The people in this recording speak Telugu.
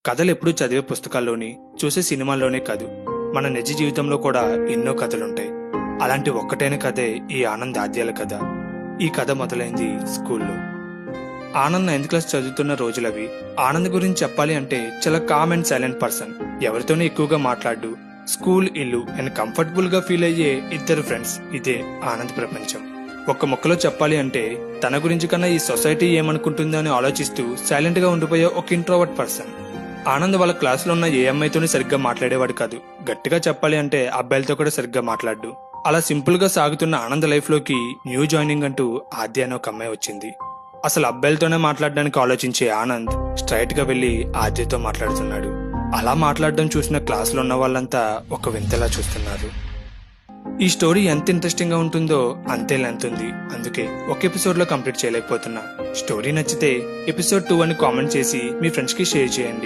కథలు ఎప్పుడూ చదివే పుస్తకాల్లోని చూసే సినిమాల్లోనే కాదు, మన నిజ జీవితంలో కూడా ఎన్నో కథలుంటాయి. అలాంటి ఒక్కటైన కథే ఈ ఆనంద్ ఆద్యాల కథ. ఈ కథ మొదలైంది స్కూల్లో. ఆనంద్ 9th క్లాస్ చదువుతున్న రోజులవి. ఆనంద్ గురించి చెప్పాలి అంటే చాలా కామ్ అండ్ సైలెంట్ పర్సన్. ఎవరితోనే ఎక్కువగా మాట్లాడు. స్కూల్, ఇల్లు అండ్ కంఫర్టబుల్ గా ఫీల్ అయ్యే ఇద్దరు ఫ్రెండ్స్, ఇదే ఆనంద్ ప్రపంచం. ఒక్క మొక్కలో చెప్పాలి అంటే తన గురించి కన్నా ఈ సొసైటీ ఏమనుకుంటుందో అని ఆలోచిస్తూ సైలెంట్ గా ఉండిపోయే ఒక ఇంట్రోవర్ట్ పర్సన్. ఆనంద్ వాళ్ళ క్లాసులో ఉన్న ఏ అమ్మాయితోనే సరిగ్గా మాట్లాడేవాడు కాదు. గట్టిగా చెప్పాలి అంటే అబ్బాయిలతో కూడా సరిగ్గా మాట్లాడు. అలా సింపుల్ గా సాగుతున్న ఆనంద్ లైఫ్ లోకి న్యూ జాయినింగ్ అంటూ ఆద్య అనే ఒక అమ్మాయి వచ్చింది. అసలు అబ్బాయిలతోనే మాట్లాడడానికి ఆలోచించే ఆనంద్ స్ట్రైట్ గా వెళ్లి ఆద్యతో మాట్లాడుతున్నాడు. అలా మాట్లాడడం చూసిన క్లాసులో ఉన్న వాళ్ళంతా ఒక వింతలా చూస్తున్నారు. ఈ స్టోరీ ఎంత ఇంట్రెస్టింగ్ గా ఉంటుందో అంతే లెంత్ ఉంది. అందుకే ఒక ఎపిసోడ్ లో కంప్లీట్ చేయలేకపోతున్నా. స్టోరీ నచ్చితే ఎపిసోడ్ 2 అని కామెంట్ చేసి మీ ఫ్రెండ్స్ కి షేర్ చేయండి.